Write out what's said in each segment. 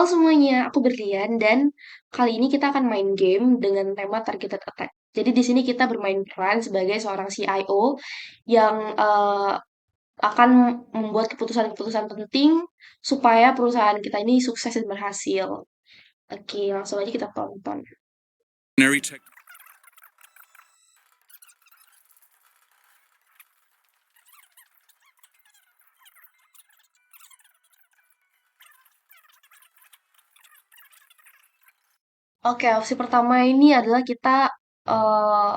Halo semuanya, aku Berlian dan kali ini kita akan main game dengan tema Targeted Attack. Jadi di sini kita bermain peran sebagai seorang CIO yang akan membuat keputusan-keputusan penting supaya perusahaan kita ini sukses dan berhasil. Oke, langsung aja kita tonton. Oke, opsi pertama ini adalah kita eh,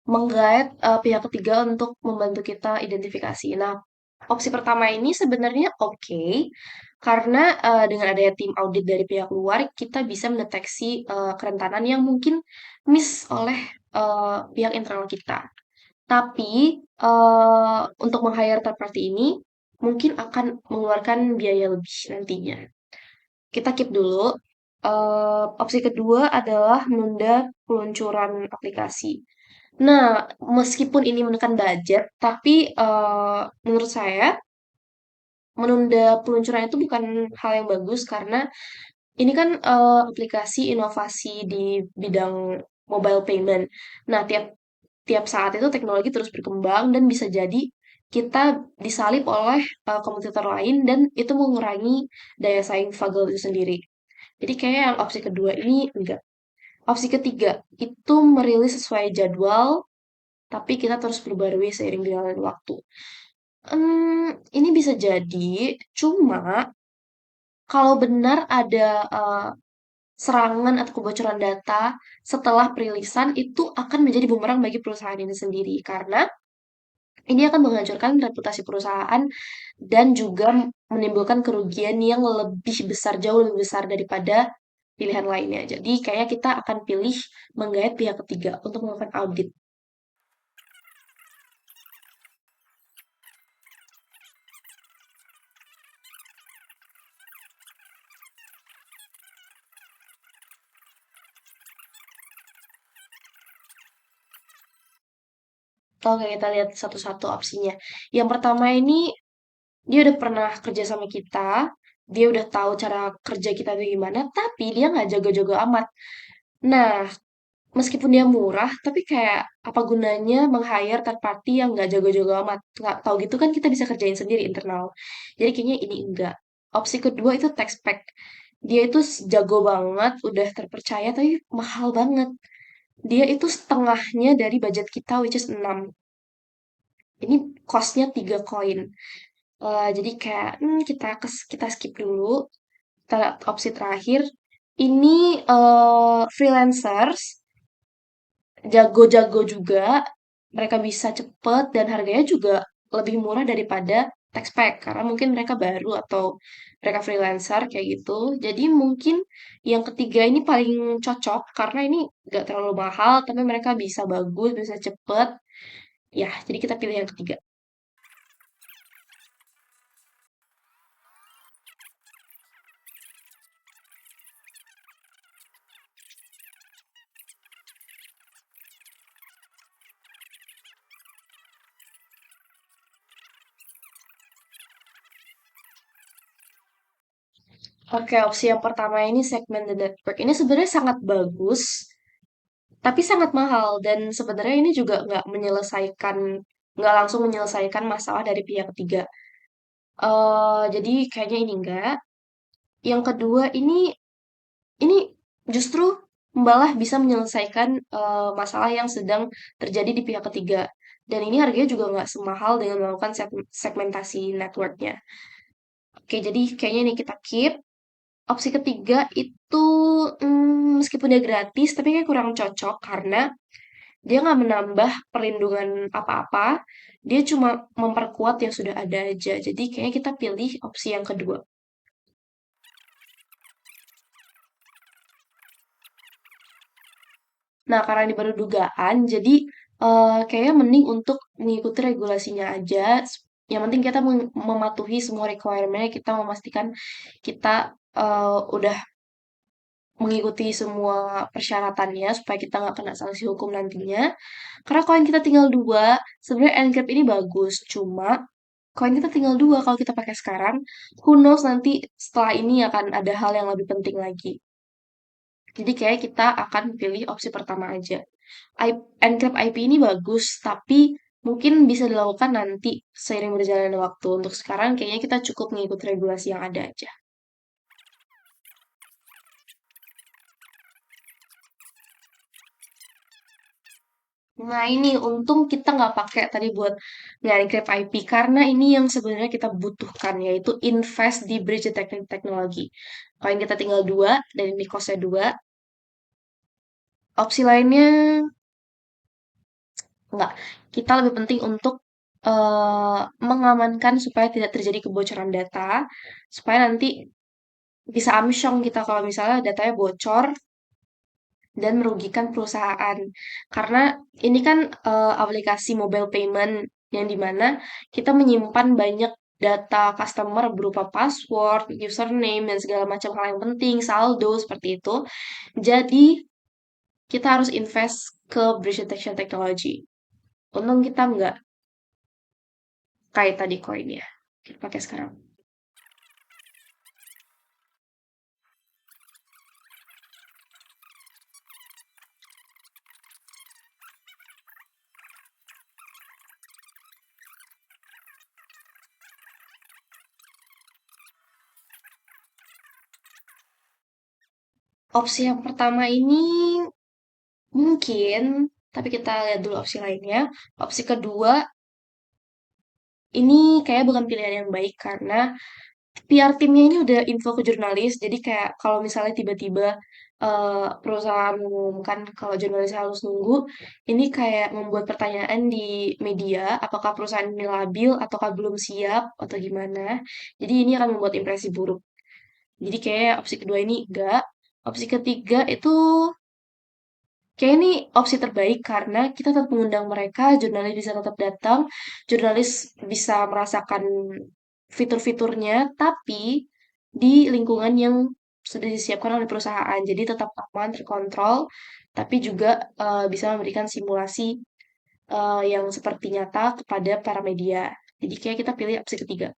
menggait pihak ketiga untuk membantu kita identifikasi. Nah, opsi pertama ini sebenarnya oke, karena dengan adanya tim audit dari pihak luar, kita bisa mendeteksi kerentanan yang mungkin miss oleh pihak internal kita. Tapi untuk meng-hire third party ini mungkin akan mengeluarkan biaya lebih nantinya. Kita keep dulu. Opsi kedua adalah menunda peluncuran aplikasi. Nah, meskipun ini menekan budget, tapi menurut saya menunda peluncuran itu bukan hal yang bagus karena ini kan aplikasi inovasi di bidang mobile payment. Nah, tiap tiap saat itu teknologi terus berkembang dan bisa jadi kita disalip oleh kompetitor lain dan itu mengurangi daya saing Fagel itu sendiri. Jadi kayak yang opsi kedua ini enggak. Opsi ketiga itu merilis sesuai jadwal tapi kita terus berbarui seiring dengan waktu. Ini bisa jadi, cuma kalau benar ada serangan atau kebocoran data setelah perilisan itu akan menjadi bumerang bagi perusahaan ini sendiri karena ini akan menghancurkan reputasi perusahaan dan juga menimbulkan kerugian yang lebih besar, jauh lebih besar daripada pilihan lainnya. Jadi kayaknya kita akan pilih menggait pihak ketiga untuk melakukan audit. Oke, kita lihat satu-satu opsinya. Yang pertama ini, dia udah pernah kerja sama kita, dia udah tahu cara kerja kita itu gimana, tapi dia nggak jago-jago amat. Nah, meskipun dia murah, tapi kayak apa gunanya meng-hire third party yang nggak jago-jago amat. Nggak tahu gitu kan kita bisa kerjain sendiri internal. Jadi kayaknya ini enggak. Opsi kedua itu tech pack. Dia itu jago banget, udah terpercaya, tapi mahal banget. Dia itu setengahnya dari budget kita, which is 6. Ini cost-nya 3 koin. Jadi kayak kita skip dulu. Kita lihat opsi terakhir. Ini freelancers jago-jago juga. Mereka bisa cepet dan harganya juga lebih murah daripada tech pack karena mungkin mereka baru atau mereka freelancer kayak gitu. Jadi mungkin yang ketiga ini paling cocok karena ini gak terlalu mahal tapi mereka bisa bagus, bisa cepet. Ya, jadi kita pilih yang ketiga. Oke, opsi yang pertama ini segmented network. Ini sebenarnya sangat bagus, tapi sangat mahal. Dan sebenarnya ini juga nggak langsung menyelesaikan masalah dari pihak ketiga. Jadi kayaknya ini enggak. Yang kedua ini justru malah bisa menyelesaikan masalah yang sedang terjadi di pihak ketiga. Dan ini harganya juga nggak semahal dengan melakukan segmentasi networknya. Oke, jadi kayaknya ini kita keep. Opsi ketiga itu meskipun dia gratis, tapi kayak kurang cocok karena dia nggak menambah perlindungan apa-apa. Dia cuma memperkuat yang sudah ada aja. Jadi kayaknya kita pilih opsi yang kedua. Nah, karena ini baru dugaan, jadi kayaknya mending untuk mengikuti regulasinya aja. Yang penting kita mematuhi semua requirement, kita memastikan kita udah mengikuti semua persyaratannya supaya kita nggak kena sanksi hukum nantinya. Karena koin kita tinggal dua, sebenarnya Encrypt ini bagus, cuma Koin kita tinggal 2 kalau kita pakai sekarang, who knows nanti setelah ini akan ada hal yang lebih penting lagi. Jadi kayak kita akan pilih opsi pertama aja. Encrypt IP ini bagus, tapi mungkin bisa dilakukan nanti seiring berjalannya waktu. Untuk sekarang kayaknya kita cukup mengikuti regulasi yang ada aja. Nah ini untung kita nggak pakai tadi buat nge-encrypt IP karena ini yang sebenarnya kita butuhkan yaitu invest di bridge detection technology. Koin kita tinggal 2 dan ini cost-nya 2. Opsi lainnya enggak. Kita lebih penting untuk mengamankan supaya tidak terjadi kebocoran data, supaya nanti bisa amsyong kita kalau misalnya datanya bocor dan merugikan perusahaan. Karena ini kan aplikasi mobile payment yang dimana kita menyimpan banyak data customer berupa password, username, dan segala macam hal yang penting, saldo, seperti itu. Jadi, kita harus invest ke breach detection technology. Untung kita nggak kayak tadi koinnya. Kita pakai sekarang. Opsi yang pertama ini mungkin, tapi kita lihat dulu opsi lainnya. Opsi kedua, ini kayak bukan pilihan yang baik karena PR timnya ini udah info ke jurnalis, jadi kayak kalau misalnya tiba-tiba perusahaan mengumumkan kalau jurnalis harus nunggu, ini kayak membuat pertanyaan di media, apakah perusahaan ini labil ataukah belum siap atau gimana. Jadi ini akan membuat impresi buruk. Jadi kayak opsi kedua ini enggak. Opsi ketiga itu kayak ini opsi terbaik karena kita tetap mengundang mereka, jurnalis bisa tetap datang, jurnalis bisa merasakan fitur-fiturnya, tapi di lingkungan yang sudah disiapkan oleh perusahaan. Jadi tetap aman, terkontrol, tapi juga bisa memberikan simulasi yang seperti nyata kepada para media. Jadi kayak kita pilih opsi ketiga.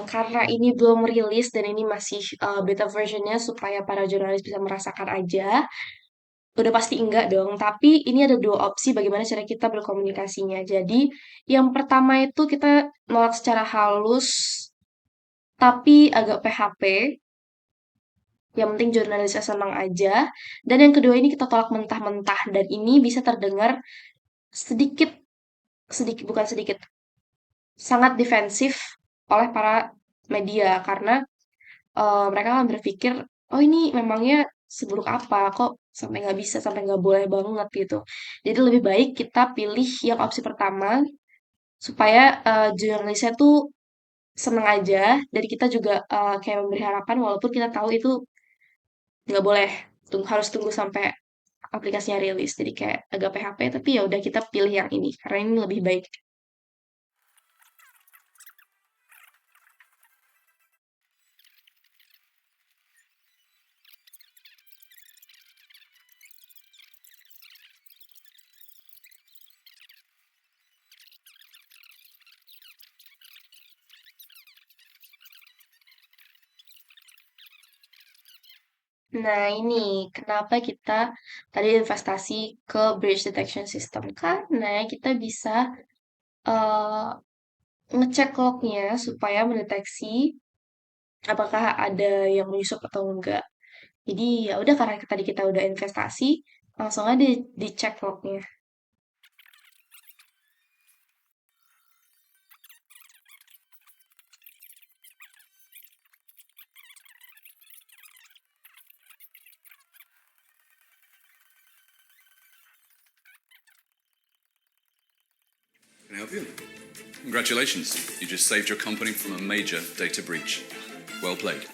Karena ini belum rilis dan ini masih beta versionnya supaya para jurnalis bisa merasakan aja. Udah pasti enggak dong, tapi ini ada dua opsi bagaimana cara kita berkomunikasinya. Jadi, yang pertama itu kita nolak secara halus, tapi agak PHP. Yang penting jurnalisnya senang aja. Dan yang kedua ini kita tolak mentah-mentah. Dan ini bisa terdengar sedikit, sedikit bukan sedikit, sangat defensif oleh para media. Karena mereka kan berpikir, oh ini memangnya seburuk apa kok sampai nggak bisa, sampai nggak boleh banget gitu. Jadi lebih baik kita pilih yang opsi pertama supaya jurnalisnya tuh seneng aja dan kita juga kayak memberi harapan walaupun kita tahu itu nggak boleh harus tunggu sampai aplikasinya rilis. Jadi kayak agak PHP tapi ya udah kita pilih yang ini karena ini lebih baik. Nah, ini kenapa kita tadi investasi ke bridge detection system karena kita bisa eh, ngecek lognya supaya mendeteksi apakah ada yang menyusup atau enggak. Jadi ya udah karena tadi kita udah investasi, langsung aja dicek lognya. Can I help you? Congratulations, you just saved your company from a major data breach. Well played.